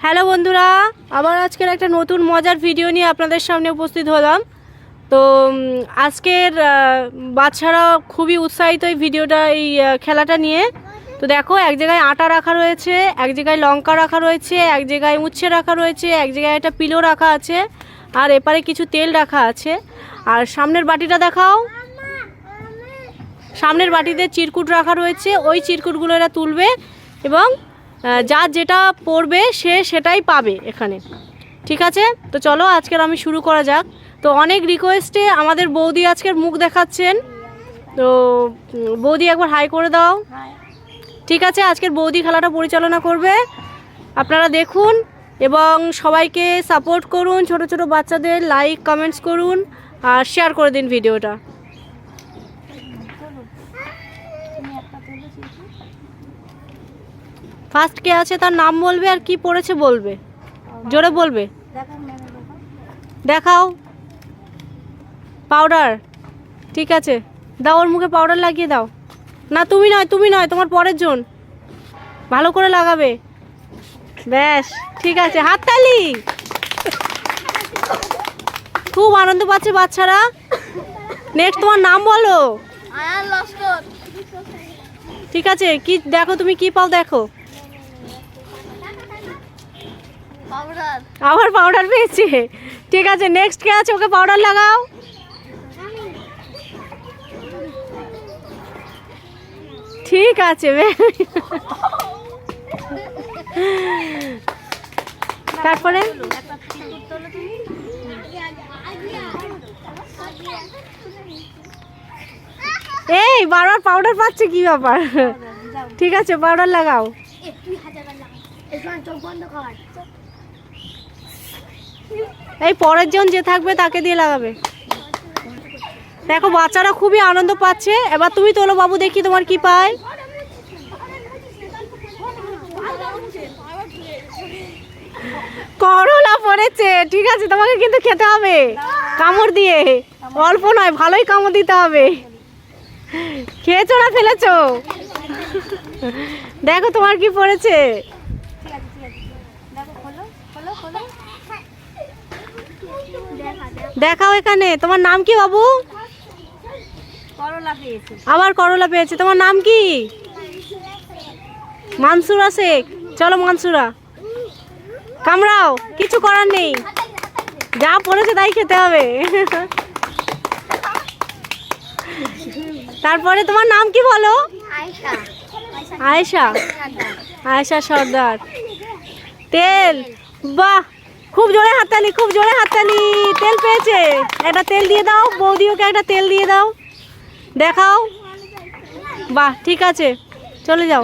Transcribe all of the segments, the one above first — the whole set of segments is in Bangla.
হ্যালো বন্ধুরা, আবার আজকের একটা নতুন মজার ভিডিও নিয়ে আপনাদের সামনে উপস্থিত হলাম। তো আজকের বাচ্চারা খুবই উৎসাহিত এই ভিডিওটা, এই খেলাটা নিয়ে। তো দেখো, এক জায়গায় আটা রাখা রয়েছে, এক জায়গায় লঙ্কা রাখা রয়েছে, এক জায়গায় উচ্ছে রাখা রয়েছে, এক জায়গায় একটা পিলো রাখা আছে, আর এপারে কিছু তেল রাখা আছে। আর সামনের বাটিটা দেখাও, সামনের বাটিতে চিরকুট রাখা রয়েছে। ওই চিরকুটগুলো এরা তুলবে এবং যার যেটা পড়বে সে সেটাই পাবে এখানে। ঠিক আছে, তো চলো আজকের আমি শুরু করা যাক। তো অনেক রিকোয়েস্টে আমাদের বৌদি আজকের মুখ দেখাচ্ছেন। তো বৌদি একবার হাই করে দাও। ঠিক আছে, আজকের বৌদি খেলাটা পরিচালনা করবে, আপনারা দেখুন এবং সবাইকে সাপোর্ট করুন। ছোট ছোট বাচ্চাদের লাইক কমেন্টস করুন আর শেয়ার করে দিন ভিডিওটা। ফার্স্ট কে আছে তার নাম বলবে আর কি পড়েছে বলবে, জোরে বলবে। দেখাও পাউডার। ঠিক আছে, দাও ওর মুখে পাউডার লাগিয়ে দাও। না তুমি নয়, তুমি নয়, তোমার পরের জন। ভালো করে লাগাবে, ব্যাস। ঠিক আছে, হাততালি। খুব আনন্দ পাচ্ছে বাচ্চারা। নেক্সট তোমার নাম বলো। ঠিক আছে, কি দেখো তুমি কি পাও দেখো। আবার পাউডার পেয়েছে। ঠিক আছে, নেক্সট কে আছে, ওকে পাউডার লাগাও। ঠিক আছে, তারপরে এই বারবার পাউডার পাচ্ছে, কি ব্যাপার? ঠিক আছে, পাউডার লাগাও। এই পরের জন যে থাকবে তাকে দিয়ে লাগাবে। দেখো বাচ্চারা খুবই আনন্দ পাচ্ছে। এবার তুমি তোলো বাবু, দেখি তোমার কি পায়। করলা পড়েছে। ঠিক আছে, তোমাকে কিন্তু খেতে হবে কামড় দিয়ে, অল্প নয়, ভালোই কামড় দিতে হবে। খেয়েছো না ফেলেছো? দেখো তোমার কি পড়েছে। দেখাও এখানে, তোমার নাম কি বাবু? করলা পেয়েছে। আবার করলা পেয়েছে। তোমার নাম কি? মানসুরা শেখ। চলো মানসুরা, কামড়াও, কিছু করার নেই, যা পড়েছে তাই খেতে হবে। তারপরে তোমার নাম কি বলো? আয়েশা। আয়েশা সর্দার। তেল, বাহ, খুব জোরে হাততালি, খুব জোরে হাততালি। তেল পেয়েছে, একটা তেল দিয়ে দাও বৌদি, ওকে একটা তেল দিয়ে দাও। দেখাও, বাহ, ঠিক আছে, চলে যাও।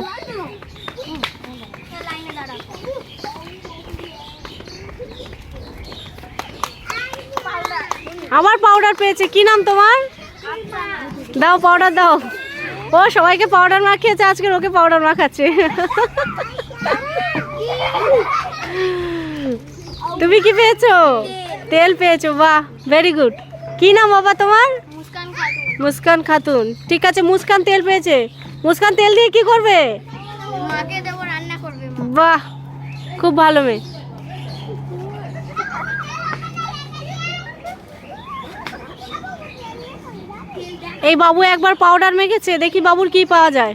আবার পাউডার পেয়েছে। কি নাম তোমার? দাও পাউডার দাও। ও সবাইকে পাউডার মাখিয়েছে, আজকের ওকে পাউডার মাখাচ্ছে। তুমি কি পেয়েছো? তেল পেয়েছো, বাহ, ভেরি গুড। কি নাম বাবা তোমার? মুস্কান খাতুন। ঠিক আছে, মুস্কান তেল পেয়েছে। মুস্কান তেল দিয়ে কি করবে? বাহ, খুব ভালো মেয়ে। এই বাবু একবার পাউডার মেখেছে, দেখি বাবুর কি পাওয়া যায়।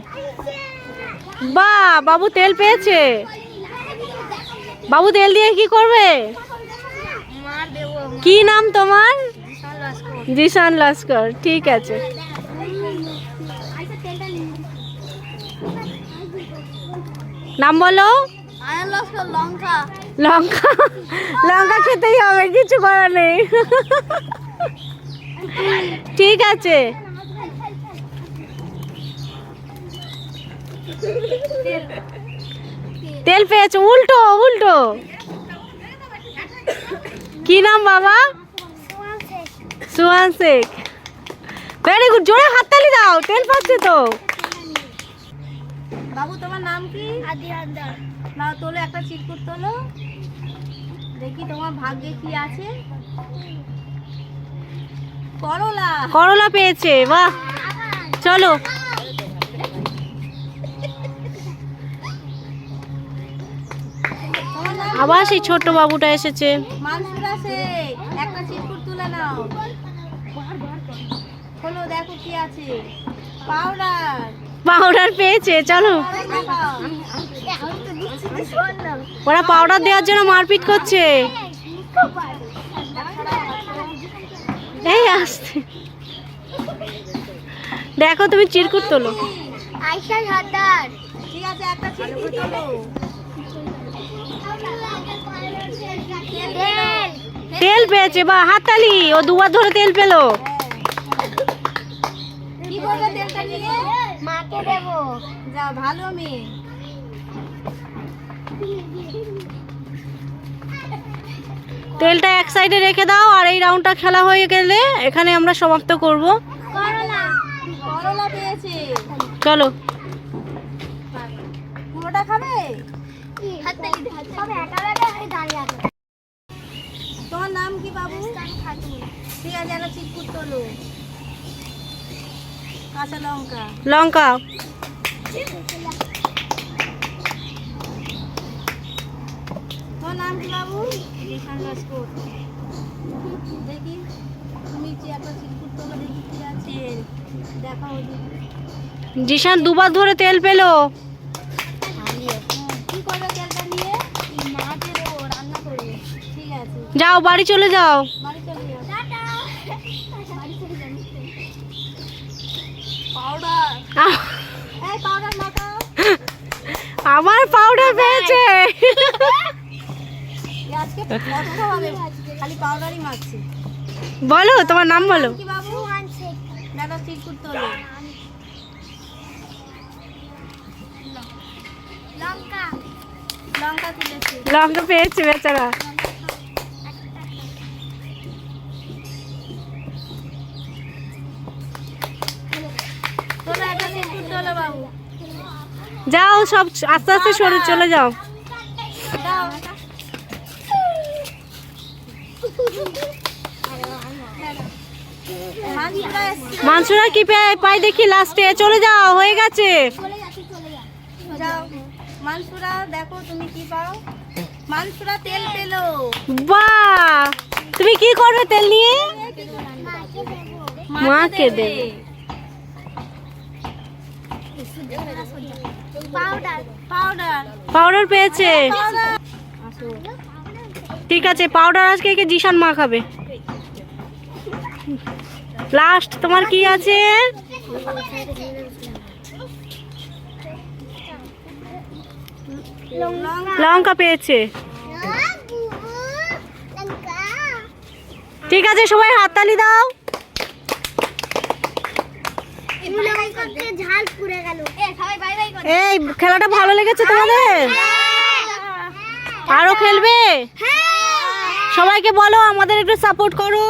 বাহ, বাবু তেল পেয়েছে। বাবু তেল দিয়ে কি করবে? কি নাম তোমার? জিশান লস্কর। ঠিক আছে, নাম বলো। লঙ্কা। লঙ্কা, লঙ্কা খেতেই হবে, কিছু করার নেই। ঠিক আছে, তেল পেয়েছো। উল্টো উল্টো। কি নাম বাবা? সুহান শেখ। ভেরি গুড, জোরে হাততালি দাও, তেল পাচ্ছে তো। বাবু তোমার নাম কি? নাও তোলো, একটা চিরকুট তোলো, দেখি তোমার ভাগ্যে কি আছে। করলা। করলা পেয়েছে, বাহ। চলো, তোমার নাম আবার সেই ছোট্ট বাবুটা এসেছে। মানসুরা শেখ একটা চিরকুট তুলে নাও। হলো দেখো কি আছে। পাউডার। পাউডার পেয়েছে, চলো। ওরা পাউডার দেওয়ার জন্য মারপিট করছে। এই আসতে দেখো, তুমি চিরকুট তোলো। ঠিক আছে, একটা চিরকুট তোলো। তেল পেয়েছে, বা হাততালি, ও দুবার ধরে তেল পেলো। কি করবে তেলটা নিয়ে? মাকে দেবো। যাও, ভালো মেয়ে। তেলটা এক সাইডে রেখে দাও, আর এই রাউন্ডটা খেলা হয়ে গেলে এখানে আমরা সমাপ্ত করব। করলা পেয়েছে। চলো। পুরোটা খাবে? তোমার নাম কি বাবু? ঠিক আছে, একটা চিরকুট তোলো। কাঁচা লঙ্কা। লঙ্কা। তোমার নাম কি বাবু? দেখি, তুমি একটা চিরকুট তোলো, দেখি কি আছে। দেখাও ওদিকে। জিশান দুবার ধরে তেল পেলো। কি করবে তেলটা নিয়ে? মাকে দেবো, রান্না করবে। ঠিক আছে, যাও, বাড়ি চলে যাও। বাড়ি চলে যাও। পাউডার। এই পাউডার মাখাও। আমার পাউডার পেয়েছে। আজকে কষ্ট হবে, খালি পাউডারই মাখছে। বলো, তোমার নাম বলো। কি বাবু? দাদা চিরকুট তোলো। লঙ্কা। লঙ্কা তুলেছে। লঙ্কা পেয়েছে বেচারা। তোলো একটা চিরকুট তোলো বাবু। যাও, সব আস্তে আস্তে সরে চলে যাও। দাও। মানসুরা এসছে। মানসুরা কি পাই দেখি লাস্টে। চলে যাও, হয়ে গেছে। যাও, মানসুরা দেখো তুমি কি পাও। মানসুরা তেল পেলো। বাহ, তুমি কি করবে তেল নিয়ে? মাকে দেবে। পাউডার। পাউডার। পাউডার পেয়েছে। পাউডার। ঠিক আছে, পাউডার আজকে একে জিশান মা খাবে। লাস্ট তোমার কি আছে? লঙ্কা পেয়েছে। ঠিক আছে, সবাই হাততালি দাও। এই খেলাটা ভালো লেগেছে তোমাদের? আরো খেলবে? সবাইকে বলো আমাদের একটু সাপোর্ট করো।